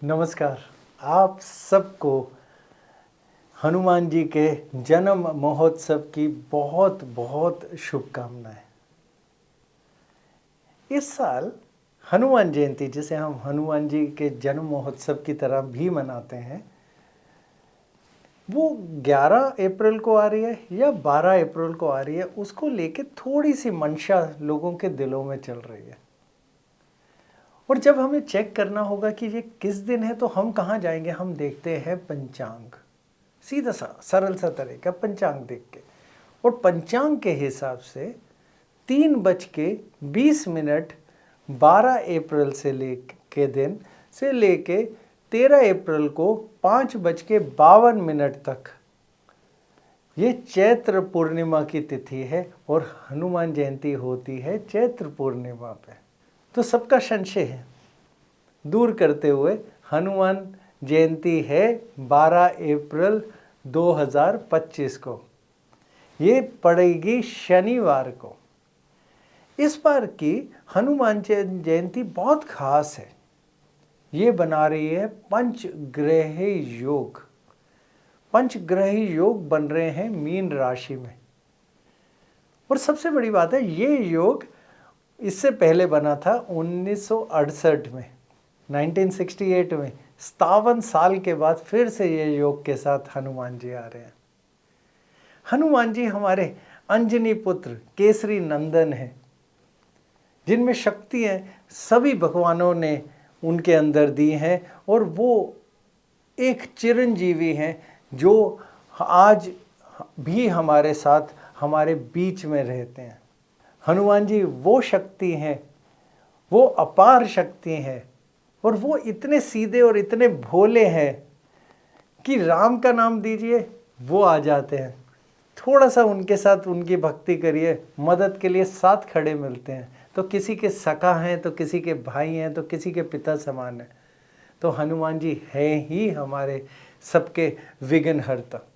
नमस्कार। आप सबको हनुमान जी के जन्म महोत्सव की बहुत बहुत शुभकामनाएं। इस साल हनुमान जयंती, जिसे हम हनुमान जी के जन्म महोत्सव की तरह भी मनाते हैं, वो 11 अप्रैल को आ रही है या 12 अप्रैल को आ रही है, उसको लेके थोड़ी सी मंशा लोगों के दिलों में चल रही है। और जब हमें चेक करना होगा कि ये किस दिन है, तो हम कहाँ जाएंगे? हम देखते हैं पंचांग। सीधा सा सरल सा तरीका, पंचांग देख के। और पंचांग के हिसाब से 3:20 12 अप्रैल से के दिन से लेके 13 अप्रैल को 5:52 तक ये चैत्र पूर्णिमा की तिथि है और हनुमान जयंती होती है चैत्र पूर्णिमा पे। तो सबका संशय है दूर करते हुए, हनुमान जयंती है 12 अप्रैल 2025 को। ये पड़ेगी शनिवार को। इस बार की हनुमान जयंती बहुत खास है। ये बना रही है पंचग्रही योग। पंचग्रही योग बन रहे हैं मीन राशि में। और सबसे बड़ी बात है, ये योग इससे पहले बना था 1968 में, 1968 में। 57 साल के बाद फिर से ये योग के साथ हनुमान जी आ रहे हैं। हनुमान जी हमारे अंजनी पुत्र केसरी नंदन हैं, जिनमें शक्तियाँ सभी भगवानों ने उनके अंदर दी हैं। और वो एक चिरंजीवी हैं जो आज भी हमारे साथ, हमारे बीच में रहते हैं। हनुमान जी वो शक्ति हैं, वो अपार शक्ति हैं, और वो इतने सीधे और इतने भोले हैं कि राम का नाम दीजिए वो आ जाते हैं। थोड़ा सा उनके साथ उनकी भक्ति करिए, मदद के लिए साथ खड़े मिलते हैं। तो किसी के सखा हैं, तो किसी के भाई हैं, तो किसी के पिता समान हैं। तो हनुमान जी है ही हमारे सबके विघ्नहर्ता।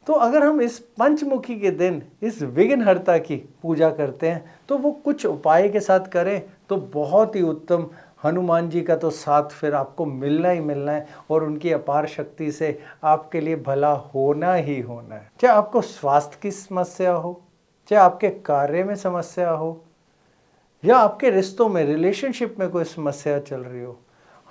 तो अगर हम इस पंचमुखी के दिन इस विघ्नहर्ता की पूजा करते हैं, तो वो कुछ उपाय के साथ करें तो बहुत ही उत्तम। हनुमान जी का तो साथ फिर आपको मिलना ही मिलना है, और उनकी अपार शक्ति से आपके लिए भला होना ही होना है। चाहे आपको स्वास्थ्य की समस्या हो, चाहे आपके कार्य में समस्या हो, या आपके रिश्तों में, रिलेशनशिप में कोई समस्या चल रही हो,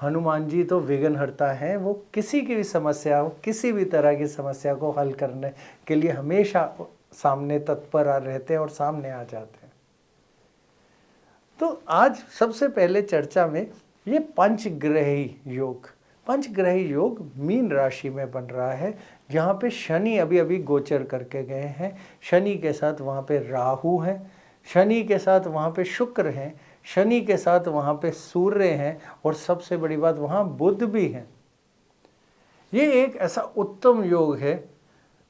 हनुमान जी तो विघ्नहर्ता हैं। वो किसी की भी समस्या हो, किसी भी तरह की समस्या को हल करने के लिए हमेशा सामने तत्पर रहते हैं और सामने आ जाते हैं। तो आज सबसे पहले चर्चा में ये पंचग्रही योग। पंचग्रही योग मीन राशि में बन रहा है, जहाँ पे शनि अभी अभी गोचर करके गए हैं। शनि के साथ वहाँ पे राहु है, शनि के साथ वहाँ पे शुक्र हैं, शनि के साथ वहाँ पे सूर्य हैं, और सबसे बड़ी बात वहाँ बुध भी हैं। ये एक ऐसा उत्तम योग है,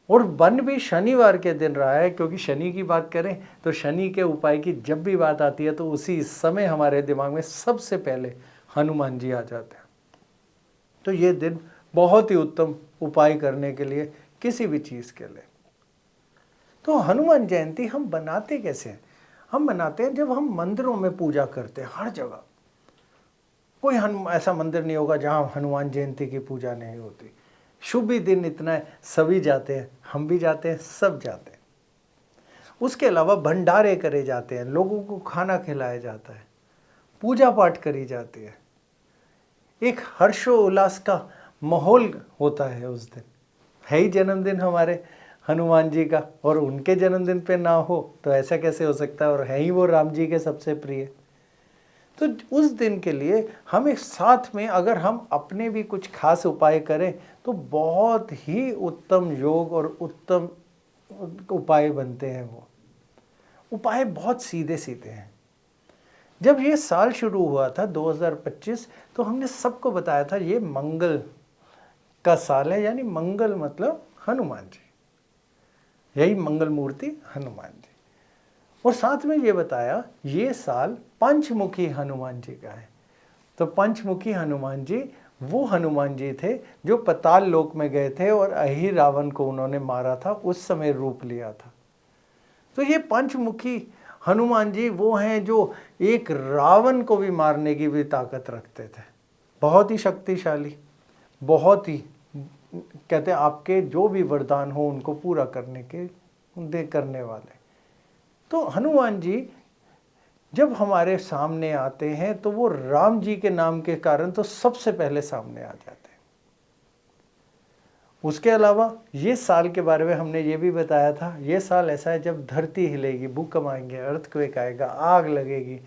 और बन भी शनिवार के दिन रहा है। क्योंकि शनि की बात करें तो शनि के उपाय की जब भी बात आती है, तो उसी समय हमारे दिमाग में सबसे पहले हनुमान जी आ जाते हैं। तो ये दिन बहुत ही उत्तम उपाय करने के लिए, किसी भी चीज़ के लिए। तो हनुमान जयंती हम बनाते कैसे हैं? हम मनाते हैं जब हम मंदिरों में पूजा करते हैं। हर जगह कोई ऐसा मंदिर नहीं होगा जहाँ हनुमान जयंती की पूजा नहीं होती। शुभ ही दिन इतना है, सभी जाते हैं, हम भी जाते हैं, सब जाते हैं। उसके अलावा भंडारे करे जाते हैं, लोगों को खाना खिलाया जाता है, पूजा पाठ करी जाती है। एक हर्षोल्लास का माहौल होता है उस दिन। है ही जन्मदिन हमारे हनुमान जी का, और उनके जन्मदिन पे ना हो तो ऐसा कैसे हो सकता है? और है ही वो राम जी के सबसे प्रिय। तो उस दिन के लिए हमें साथ में, अगर हम अपने भी कुछ खास उपाय करें, तो बहुत ही उत्तम योग और उत्तम उपाय बनते हैं। वो उपाय बहुत सीधे सीधे हैं। जब ये साल शुरू हुआ था 2025, तो हमने सबको बताया था ये मंगल का साल है, यानी मंगल मतलब हनुमान जी, यही मंगल मूर्ति हनुमान जी। और साथ में ये बताया ये साल पंचमुखी हनुमान जी का है। तो पंचमुखी हनुमान जी वो हनुमान जी थे जो पाताल लोक में गए थे और अहि रावण को उन्होंने मारा था, उस समय रूप लिया था। तो ये पंचमुखी हनुमान जी वो हैं जो एक रावण को भी मारने की भी ताकत रखते थे, बहुत ही शक्तिशाली। बहुत ही कहते हैं आपके जो भी वरदान हो उनको पूरा करने वाले। तो हनुमान जी जब हमारे सामने आते हैं तो वो राम जी के नाम के कारण तो सबसे पहले सामने आ जाते हैं। उसके अलावा ये साल के बारे में हमने ये भी बताया था, ये साल ऐसा है जब धरती हिलेगी, भूकंप आएंगे, अर्थक्वेक आएगा, आग लगेगी,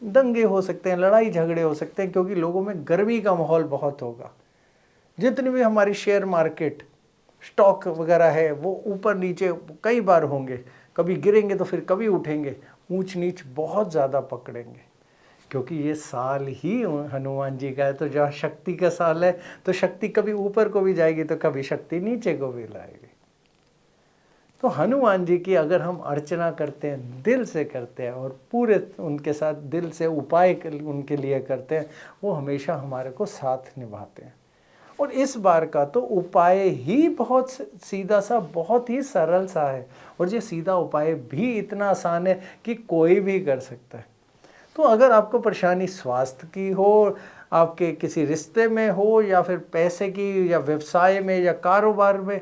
दंगे हो सकते हैं, लड़ाई झगड़े हो सकते हैं, क्योंकि लोगों में गर्मी का माहौल बहुत होगा। जितनी भी हमारी शेयर मार्केट स्टॉक वगैरह है वो ऊपर नीचे कई बार होंगे, कभी गिरेंगे तो फिर कभी उठेंगे, ऊंच नीच बहुत ज़्यादा पकड़ेंगे, क्योंकि ये साल ही हनुमान जी का है। तो जहाँ शक्ति का साल है तो शक्ति कभी ऊपर को भी जाएगी तो कभी शक्ति नीचे को भी लाएगी। तो हनुमान जी की अगर हम अर्चना करते हैं, दिल से करते हैं और पूरे उनके साथ दिल से उपाय उनके लिए करते हैं, वो हमेशा हमारे को साथ निभाते हैं। और इस बार का तो उपाय ही बहुत सीधा सा, बहुत ही सरल सा है, और ये सीधा उपाय भी इतना आसान है कि कोई भी कर सकता है। तो अगर आपको परेशानी स्वास्थ्य की हो, आपके किसी रिश्ते में हो, या फिर पैसे की, या व्यवसाय में, या कारोबार में,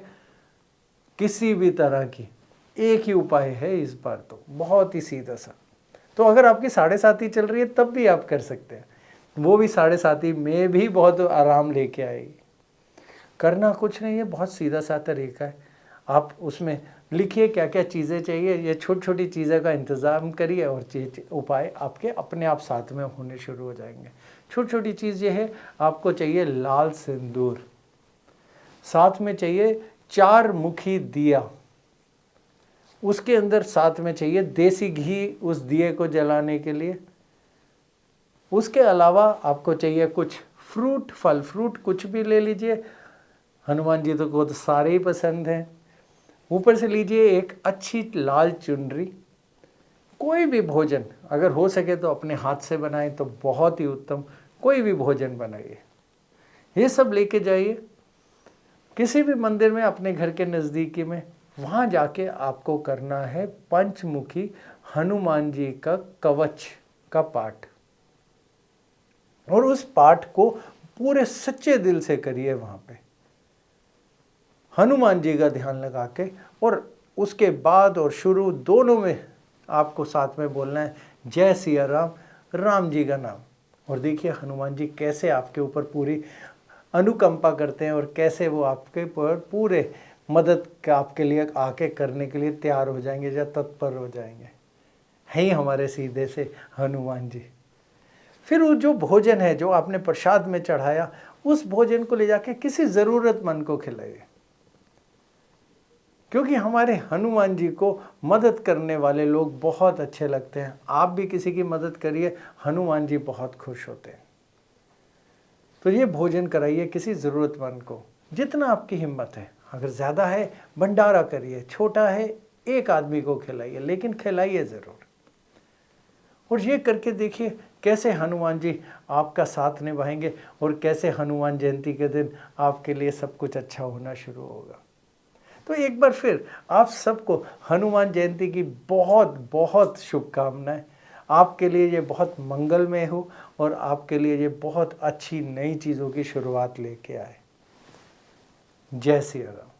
किसी भी तरह की, एक ही उपाय है इस बार, तो बहुत ही सीधा सा। तो अगर आपकी 7.5 चल रही है तब भी आप कर सकते हैं, वो भी 7.5 में भी बहुत आराम लेके आएगी। करना कुछ नहीं है, बहुत सीधा सा तरीका है। आप उसमें लिखिए क्या क्या चीज़ें चाहिए, ये छोटी छोटी चीज़ें का इंतज़ाम करिए और उपाय आपके अपने आप साथ में होने शुरू हो जाएंगे। छोटी छोटी चीज़ ये है, आपको चाहिए लाल सिंदूर, साथ में चाहिए 4 मुखी दिया, उसके अंदर साथ में चाहिए देसी घी उस दिए को जलाने के लिए। उसके अलावा आपको चाहिए कुछ फ्रूट, फल फ्रूट कुछ भी ले लीजिए, हनुमान जी को तो सारे ही पसंद हैं। ऊपर से लीजिए एक अच्छी लाल चुनरी। कोई भी भोजन अगर हो सके तो अपने हाथ से बनाएं तो बहुत ही उत्तम, कोई भी भोजन बनाइए, ये सब लेके जाइए किसी भी मंदिर में अपने घर के नज़दीकी में। वहाँ जाके आपको करना है पंचमुखी हनुमान जी का कवच का पाठ, और उस पाठ को पूरे सच्चे दिल से करिए वहाँ पे, हनुमान जी का ध्यान लगा के। और उसके बाद और शुरू दोनों में आपको साथ में बोलना है जय सिया राम, राम जी का नाम। और देखिए हनुमान जी कैसे आपके ऊपर पूरी अनुकंपा करते हैं, और कैसे वो आपके पर पूरे मदद आपके लिए आके करने के लिए तैयार हो जाएंगे या तत्पर हो जाएंगे। है ही हमारे सीधे से हनुमान जी। फिर वो जो भोजन है जो आपने प्रसाद में चढ़ाया, उस भोजन को ले जाके किसी ज़रूरतमंद को खिलाइए, क्योंकि हमारे हनुमान जी को मदद करने वाले लोग बहुत अच्छे लगते हैं। आप भी किसी की मदद करिए, हनुमान जी बहुत खुश होते हैं। तो ये भोजन कराइए किसी ज़रूरतमंद को, जितना आपकी हिम्मत है। अगर ज़्यादा है भंडारा करिए, छोटा है एक आदमी को खिलाइए, लेकिन खिलाइए ज़रूर। और ये करके देखिए कैसे हनुमान जी आपका साथ निभाएंगे, और कैसे हनुमान जयंती के दिन आपके लिए सब कुछ अच्छा होना शुरू होगा। तो एक बार फिर आप सबको हनुमान जयंती की बहुत बहुत शुभकामनाएं। आपके लिए ये बहुत मंगलमय हो, और आपके लिए ये बहुत अच्छी नई चीज़ों की शुरुआत लेके आए। जय सिया राम।